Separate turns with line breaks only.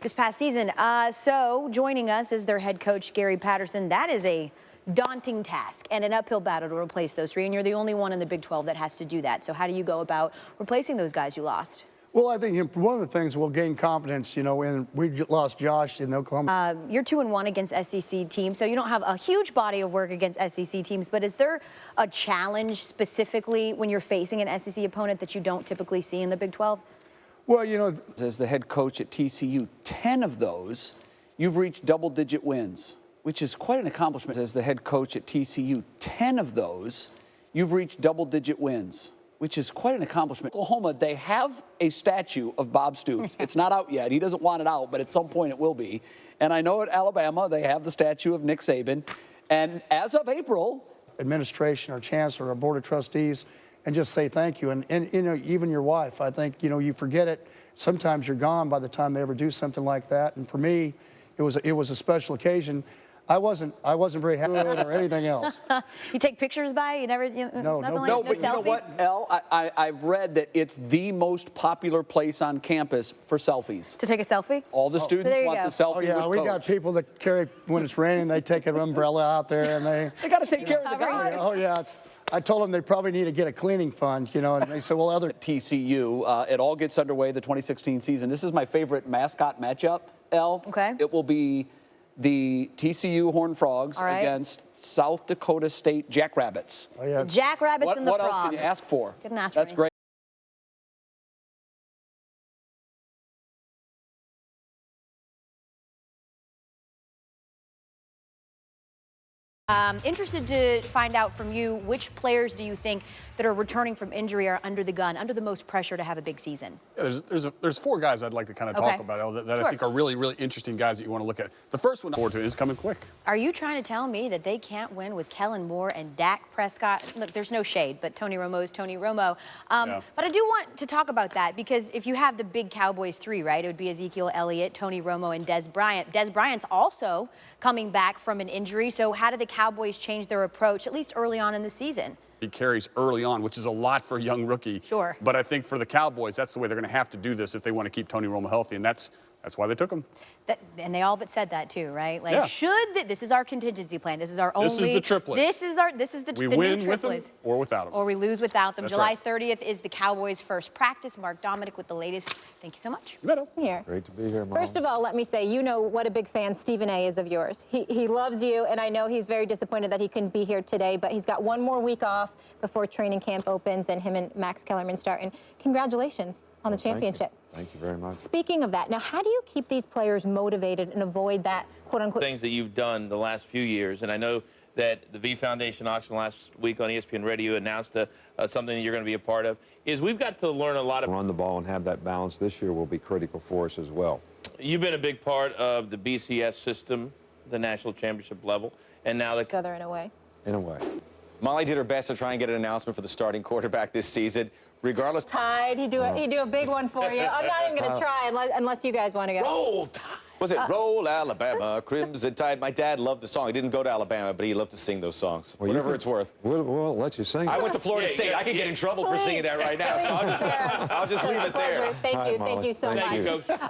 this past season. So joining us is their head coach, Gary Patterson. That is a daunting task and an uphill battle to replace those three, and you're the only one in the Big 12 that has to do that. So how do you go about replacing those guys you lost?
Well, I think one of the things we'll gain confidence, when we lost Josh in Oklahoma.
You're 2-1 against SEC teams, so you don't have a huge body of work against SEC teams, but is there a challenge specifically when you're facing an SEC opponent that you don't typically see in the Big 12?
Well,
as the head coach at TCU, 10 of those, you've reached double-digit wins, which is quite an accomplishment. As the head coach at TCU, 10 of those, you've reached double-digit wins, which is quite an accomplishment. Oklahoma, they have a statue of Bob Stoops. It's not out yet. He doesn't want it out, but at some point it will be. And I know at Alabama, they have the statue of Nick Saban. And as of April,
administration, our chancellor, our board of trustees, and just say thank you. And even your wife, I think, you forget it. Sometimes you're gone by the time they ever do something like that. And for me, it was a special occasion. I wasn't very happy or anything else.
You take pictures by? You never?
No,
but you know what, Elle? I've read that it's the most popular place on campus for selfies.
To take a selfie?
All the students want the selfie.
Oh yeah, we got people that carry, when it's raining, they take an umbrella out there and they
got to take care of the guy.
Oh yeah, I told them they probably need to get a cleaning fund, and they said, well, other
TCU, it all gets underway the 2016 season. This is my favorite mascot matchup, Elle.
Okay.
It will be the TCU Horned Frogs against South Dakota State Jackrabbits.
Oh, yeah.
The Jackrabbits and the
What
Frogs.
else can you ask for?
Couldn't ask for
That's
anything.
great.
Interested to find out from you, which players do you think that are returning from injury are under the gun, under the most pressure to have a big season?
Yeah, there's four guys I'd like to kind of talk about, Elle, that I think are really, really interesting guys that you want to look at. The first one forward to is coming quick.
Are you trying to tell me that they can't win with Kellen Moore and Dak Prescott? Look, there's no shade, but Tony Romo is Tony Romo. But I do want to talk about that because if you have the big Cowboys three, right, it would be Ezekiel Elliott, Tony Romo, and Des Bryant. Des Bryant's also coming back from an injury, so how do the Cowboys change their approach, at least early on in the season?
He carries early on, which is a lot for a young rookie.
Sure.
But I think for the Cowboys, that's the way they're going to have to do this if they want to keep Tony Romo healthy, and that's why they took him.
And they all but said that too, right? Like,
yeah.
This is our contingency plan. This is our only.
This is the triplets.
This is the
We
the
win
new
with them
triplets.
or without them.
Or we lose without them.
That's
July
right.
30th is the Cowboys' first practice. Mark Dominic with the latest. Thank you so much.
You bet.
Here.
Great to be here, Mom.
First of all, let me say, you know what a big fan Stephen A. is of yours. He loves you, and I know he's very disappointed that he couldn't be here today, but he's got one more week off before training camp opens and him and Max Kellerman start. And congratulations on the championship.
Thank you very much.
Speaking of that, now how do you keep these players motivated and avoid that quote-unquote
things that you've done the last few years? And I know that the V Foundation auction last week on ESPN Radio announced something that you're going to be a part of, is we've got to learn a lot of...
Run the ball and have that balance this year will be critical for us as well.
You've been a big part of the BCS system, the national championship level, and now the...
together in a way?
In a way.
Molly did her best to try and get an announcement for the starting quarterback this season. Regardless...
Tide, he'd do a big one for you. I'm not even going to try unless you guys want to go.
Roll Tide! Was it Roll Alabama, Crimson Tide? My dad loved the song. He didn't go to Alabama, but he loved to sing those songs.
Well,
whatever it's worth.
We'll let you sing.
I went to Florida State. I could get in trouble for singing that right now, so I'll just leave it there.
Thank you.
Molly.
Thank you so much.
Thank you, Coach.